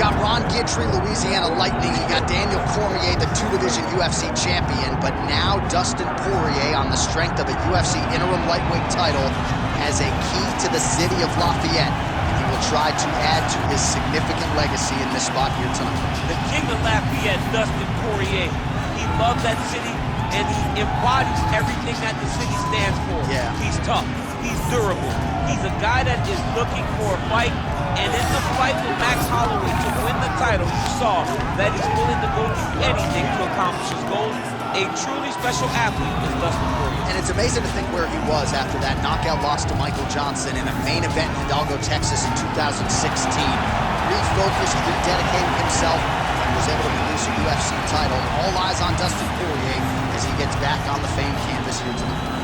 got Ron Guidry, Louisiana Lightning. You got Daniel Cormier, the two-division UFC champion. But now Dustin Poirier, on the strength of a UFC interim lightweight title, has a key to the city of Lafayette. And he will try to add to his significant legacy in this spot here tonight. The king of Lafayette, Dustin Poirier. He loves that city, and he embodies everything that the city stands for. Yeah. He's tough. He's durable. He's a guy that is looking for a fight. And in the fight with Max Holloway to win the title, you saw that he's willing to go through anything to accomplish his goals. A truly special athlete is Dustin Poirier. And it's amazing to think where he was after that knockout loss to Michael Johnson in a main event in Hidalgo, Texas in 2016. Refocused, rededicated himself, and was able to produce a UFC title. All eyes on Dustin Poirier as he gets back on the famed canvas here tonight.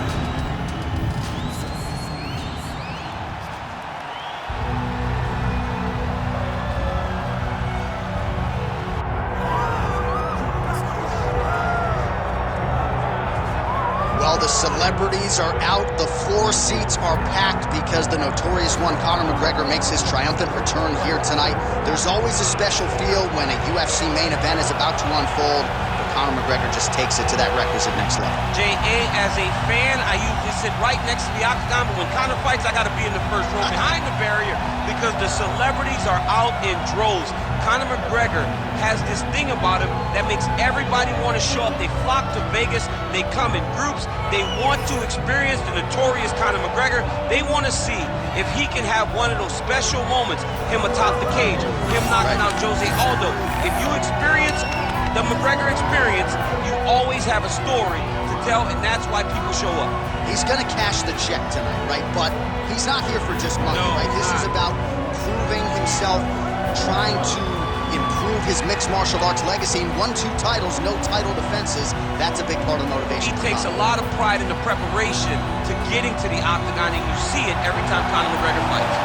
The celebrities are out, the floor seats are packed because the notorious one, Conor McGregor, makes his triumphant return here tonight. There's always a special feel when a UFC main event is about to unfold, but Conor McGregor just takes it to that requisite next level. J.A., as a fan, I usually sit right next to the octagon, but when Conor fights, I gotta be in the first row behind the barrier because the celebrities are out in droves. Conor McGregor has this thing about him that makes everybody want to show up. They flock to Vegas. They come in groups. They want to experience the notorious Conor McGregor. They want to see if he can have one of those special moments, him atop the cage, him knocking out Jose Aldo. If you experience the McGregor experience, you always have a story to tell, and that's why people show up. He's going to cash the check tonight, right? But he's not here for just money, No, right? This is about proving himself, trying to improve his mixed martial arts legacy. And 1-2 titles, no title defenses. That's a big part of the motivation. He takes a lot of pride in the preparation to getting to the octagon, and you see it every time Conor McGregor fights.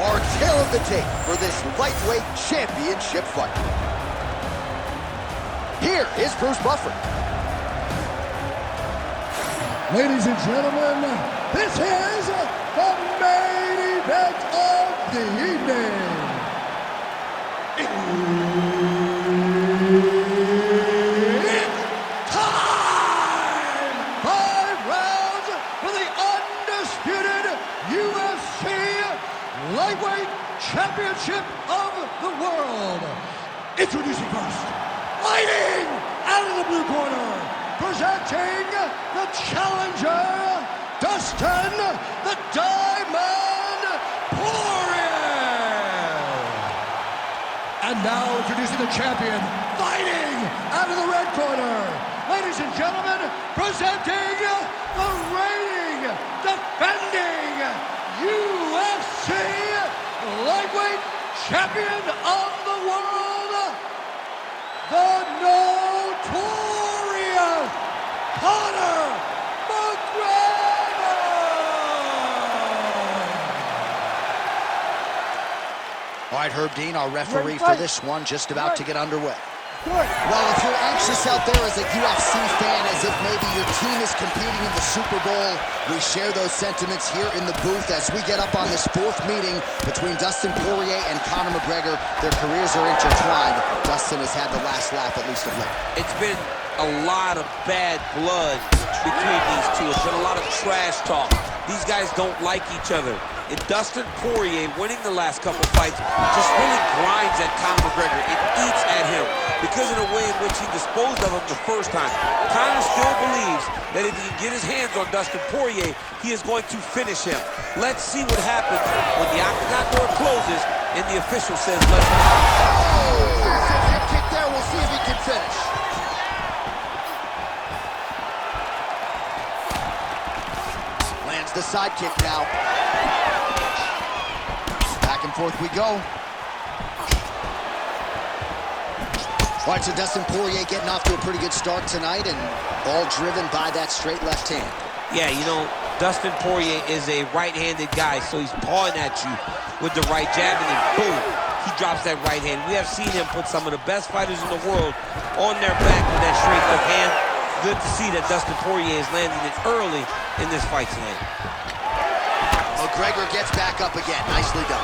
Our tail of the tape for this lightweight championship fight. Here is Bruce Buffer. Ladies and gentlemen, this is the main event of the evening. It's time! 5 rounds for the undisputed UFC Lightweight Championship of the World. Introducing first, fighting out of the blue corner, presenting the challenger, Dustin the Diamond Poirier. And now introducing the champion, fighting out of the red corner, ladies and gentlemen, presenting the reigning, defending UFC Lightweight Champion of the World, the notorious Conor McGregor! All right, Herb Dean, our referee for this one, just about to get underway. Well, if you're anxious out there as a UFC fan, as if maybe your team is competing in the Super Bowl, we share those sentiments here in the booth as we get up on this 4th meeting between Dustin Poirier and Conor McGregor. Their careers are intertwined. Dustin has had the last laugh, at least of late. It's been a lot of bad blood between these two. It's been a lot of trash talk. These guys don't like each other. And Dustin Poirier, winning the last couple fights, just really grinds at Conor McGregor. It eats at him because of the way in which he disposed of him the first time. Conor still believes that if he can get his hands on Dustin Poirier, he is going to finish him. Let's see what happens when the octagon door closes and the official says, let's go. Head kick there. We'll see if he can finish. Lands the side kick now. Back and forth we go. All right, so Dustin Poirier getting off to a pretty good start tonight, and all driven by that straight left hand. Yeah, you know, Dustin Poirier is a right-handed guy, so he's pawing at you with the right jab, and then boom, he drops that right hand. We have seen him put some of the best fighters in the world on their back with that straight left hand. Good to see that Dustin Poirier is landing it early in this fight tonight. McGregor gets back up again. Nicely done.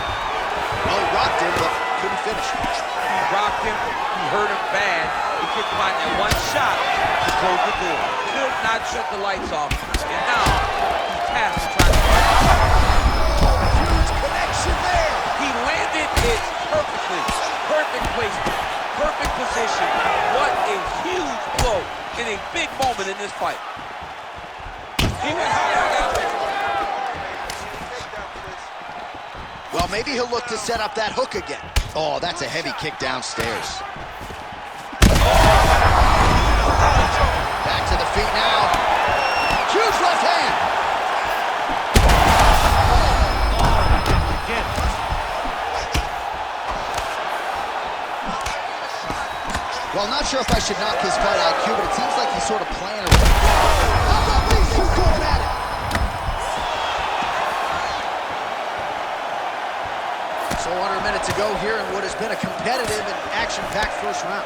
Well, he rocked him, but couldn't finish. He rocked him. He hurt him bad. He couldn't find that one shot to close the door. Could not shut the lights off. And now he's past the track. Huge connection there. He landed it perfectly. Perfect placement. Perfect position. What a huge blow in a big moment in this fight. He went higher now. Well, maybe he'll look to set up that hook again. Oh, that's a heavy kick downstairs. Back to the feet now. Huge left hand. Well, not sure if I should knock his fight IQ, but it seems like he's sort of playing around. How about these two going at it? So under a minute to go here in what has been a competitive and action-packed first round.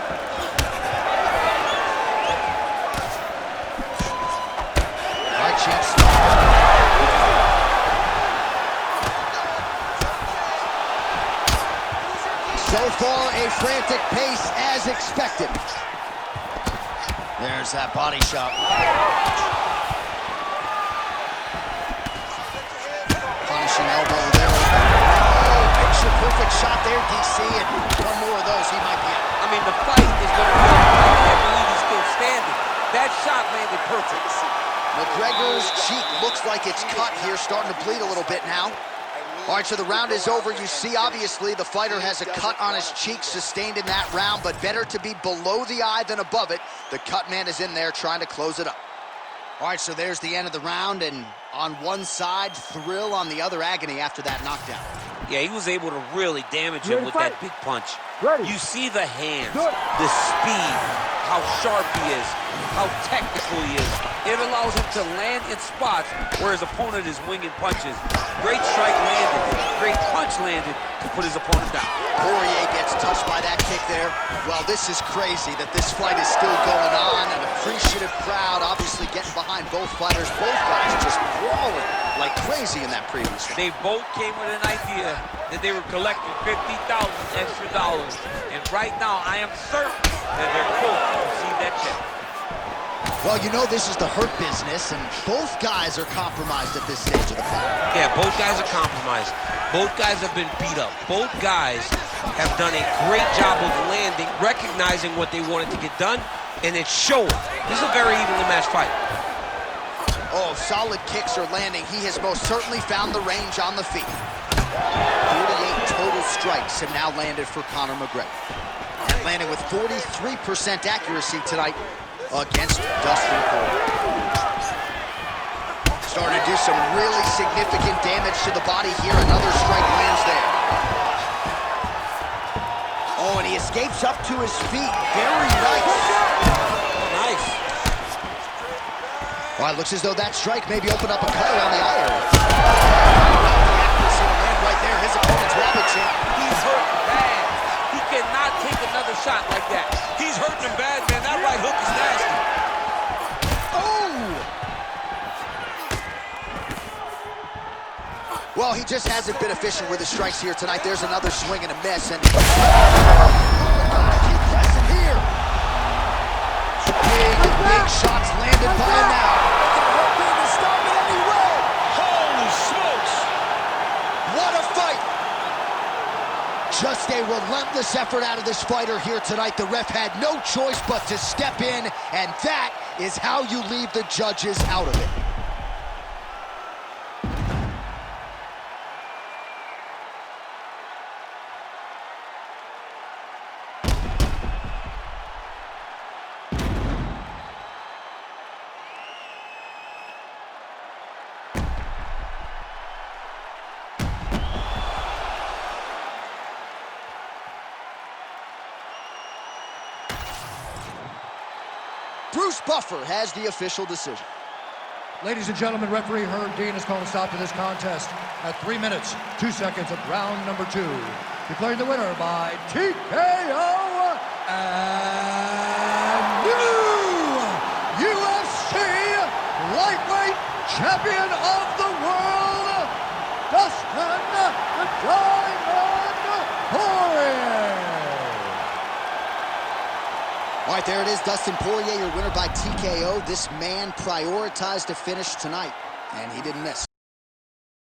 All right, champs. So far, a frantic pace as expected. There's that body shot. Punishing elbow there. Perfect shot there, DC, and one more of those, he might be out. I mean, the fight is going to be, I believe he's still standing. That shot landed perfect. McGregor's cheek looks like it's cut here, starting to bleed a little bit now. All right, so the round is over. You see, obviously, the fighter has a cut on his cheek sustained in that round, but better to be below the eye than above it. The cut man is in there trying to close it up. All right, so there's the end of the round, and on one side, thrill, on the other, agony after that knockdown. Yeah, he was able to really damage him with that big punch. You see the hands, the speed, how sharp he is, how technical he is. It allows him to land in spots where his opponent is winging punches. Great strike landed, great punch landed to put his opponent down. Poirier gets touched by that kick there. Well, this is crazy that this fight is still going on. An appreciative crowd obviously getting behind both fighters. Both guys just brawling like crazy in that previous one. They both came with an idea that they were collecting $50,000 extra dollars. And right now, I am certain that they're close to receive that check. Well, you know this is the hurt business, and both guys are compromised at this stage of the fight. Yeah, both guys are compromised. Both guys have been beat up. Both guys have done a great job of landing, recognizing what they wanted to get done, and it's showing. This is a very evenly matched fight. Oh, solid kicks are landing. He has most certainly found the range on the feet. 48 total strikes have now landed for Conor McGregor. And landing with 43% accuracy tonight against Dustin Poirier. Starting to do some really significant damage to the body here. Another strike lands there. Oh, and he escapes up to his feet. Very nice. Nice. Well, it looks as though that strike maybe opened up a cut around the eye area. The accuracy to land right there. His opponent's Robinson. He's hurt bad. He cannot take another shot like that. He's hurting him bad, man. That right hook is nasty. Oh! Well, he just hasn't been efficient with his strikes here tonight. There's another swing and a miss, and keep pressing here. Big shots landed by him now. To stop it anyway. Holy smokes! What a fight! Just a relentless effort out of this fighter here tonight. The ref had no choice but to step in, and that is how you leave the judges out of it. Bruce Buffer has the official decision. Ladies and gentlemen, referee Herb Dean has called a stop to this contest at 3 minutes, 2 seconds of round number 2. Declaring the winner by TKO and new UFC lightweight champion of the world, Dustin Poirier. All right, there it is, Dustin Poirier, your winner by TKO. This man prioritized a finish tonight, and he didn't miss.